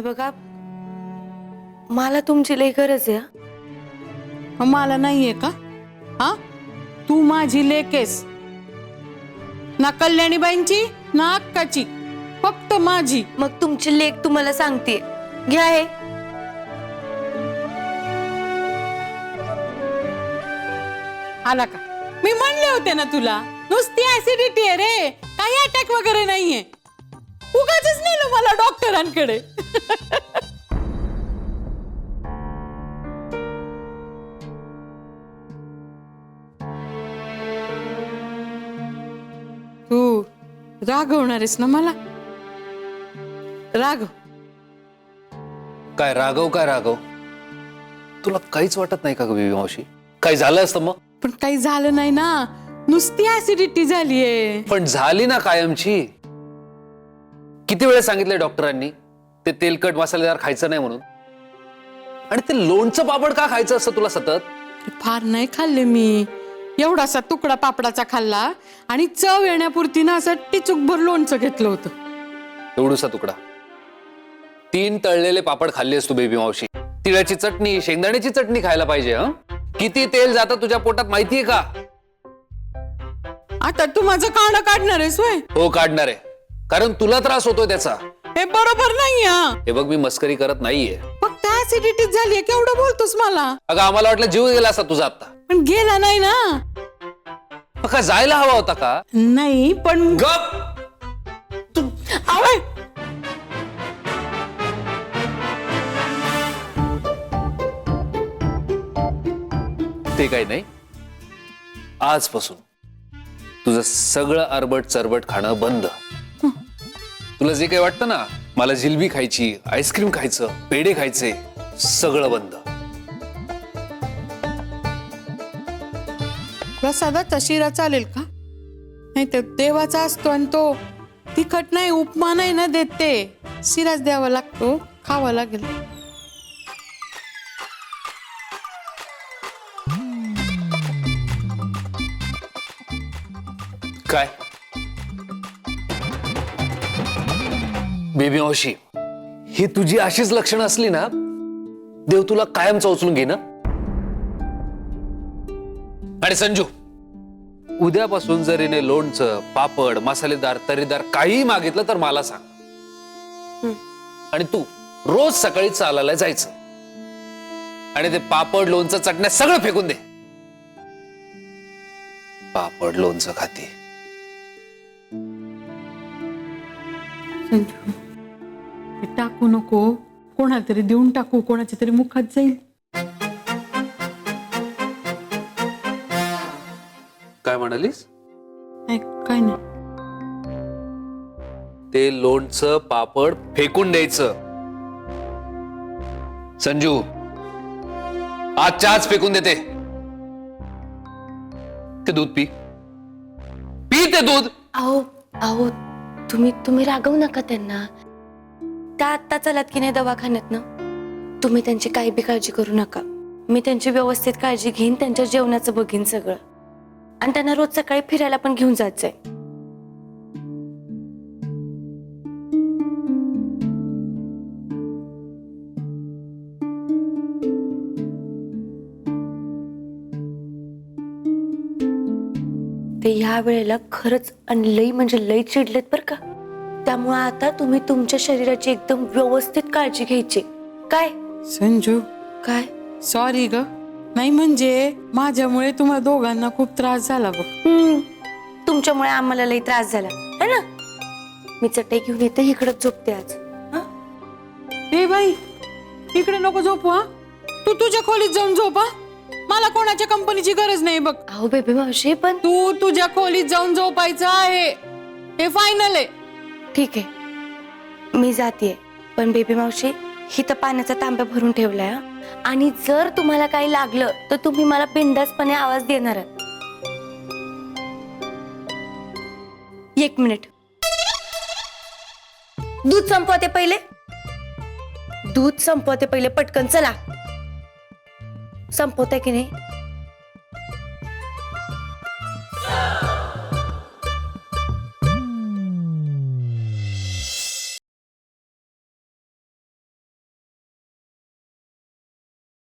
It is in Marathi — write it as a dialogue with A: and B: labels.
A: बघा, मला तुमची लई गरज आहे.
B: मला नाहीये का? हा, तू माझी लेकेस, ना कल्याणीबाईंची ना अक्काची, फक्त माझी.
A: मग तुमची लेक तुम्हाला सांगते, घ्या हे.
B: आला का? मी म्हणले होते ना तुला, नुसती ऍसिडिटी आहे रे, काही अटॅक वगैरे नाहीये. उगाचच नेलं मला डॉक्टरांकडे. तू रागवणारेस ना मला? रागव.
C: काय राघव, काय राघव? तुला काहीच वाटत नाही का ग बेबी मावशी? काय झालं असतं मग?
B: पण काही झालं नाही ना, नुसती ऍसिडिटी झालीये.
C: पण झाली ना कायमची. किती वेळा सांगितलंय डॉक्टरांनी ते तेलकट मसालेदार खायचं नाही म्हणून. आणि ते लोणचं पापड का खायचं असतं तुला सतत?
B: फार नाही खाल्ले मी, एवढासा तुकडा पापडाचा खाल्ला आणि चव येण्यापुरती ना असं टिचूकभर लोणचं घेतलं होतं.
C: एवढूसा तुकडा. 3 तळलेले पापड खाल्लेस तू बेबी मावशी. तिळाची चटणी, शेंगदाण्याची चटणी खायला पाहिजे. हं, किती तेल जातं तुझ्या पोटात माहितीये का?
B: आता तू माझं काढ काढणार आहेस होय?
C: हो काढणार आहे, कारण तुला त्रास होतोय त्याचा.
B: हे बरोबर नाही.
C: हे बघ, मी मस्करी करत नाहीये.
B: फक्त ऍसिडिटी झालीये, केवढं बोलतोस मला?
C: अगं आम्हाला वाटलं जीव गेला असता तुझा आता.
B: पण गेला नाही ना.
C: का जायला हवा होता का?
B: नाही पण
C: गप.
B: आवय.
C: ते काही नाही. आजपासून तुझं सगळं अरबट चरबट खाणं बंद. तुला जे काही वाटतं ना, मला जिलबी खायची, आईस्क्रीम खायचं, पेढे खायचे, सगळं बंद.
B: प्रसादाचा शिरा चालेल का? नाही तर देवाचा असतो आणि तो तिखट नाही, उपमा नाही ना देत, ते शिराच द्यावा लागतो, खावा लागेल.
C: काय बेबी मावशी, ही तुझी अशीच लक्षणं असली ना, देव तुला कायम चोचलून घे ना. आणि संजू, उद्यापासून जर हिने लोणचं, पापड, मसालेदार, तर्रीदार काही मागितलं तर मला सांग. आणि तू रोज सकाळी चालायला जायचं आणि ते पापड, लोणचं, चटण्या सगळं फेकून दे. पापड लोणचं खाते.
B: संजू, हे टाकू नको, कोणाला तरी देऊन टाकू, कोणाच्या तरी मुखात जाईल.
C: काय म्हणालीस?
B: नाही, काय नाही.
C: ते लोणचं, पापड फेकून द्यायचं. संजू, आजच्या आज फेकून देते. ते दूध पी, पी ते दूध.
A: अहो अहो, तुम्ही रागवू नका त्यांना. त्या आत्ता चलात की नाही दवाखान्यात ना. तुम्ही त्यांची काही बी काळजी करू नका. मी त्यांची व्यवस्थित काळजी घेईन, त्यांच्या जेवणाचं बघीन सगळं. आणि त्यांना रोज सकाळी फिरायला पण घेऊन जात जाय. ते ह्या वेळेला खरंच आणि लई म्हणजे लई चिडलेत बर का. त्यामुळे आता तुम्ही तुमच्या शरीराची एकदम व्यवस्थित काळजी घ्यायची. काय
B: संजू,
A: काय?
B: सॉरी ग. नाही म्हणजे माझ्यामुळे तुम्हाला दोघांना खूप त्रास झाला बघ.
A: तुमच्यामुळे आम्हाला लई त्रास झाला है ना. मी चटई घेऊन येते, इकडंच झोपते आज.
B: ए बाई, इकडे नको झोपू. हा, तू तुझ्या खोलीत जाऊन झोपा. मला कोणाच्या कंपनीची गरज नाही बघ.
A: अहो बेबी मावशी, पण
B: तू तुझ्या खोलीत जाऊन झोपायचं आहे, हे फायनल आहे.
A: ठीक आहे, मी जातीये. पण बेबी मावशी, हिथं पाण्याचा तांब्या भरून ठेवलाय हा. आणि जर तुम्हाला काही लागलं तर तुम्ही मला बिनधास्तपणे आवाज देणार आहात. 1 मिनिट, दूध संपवते पहिले. दूध संपवते पहिले, पटकन चला. संपवते की नाही?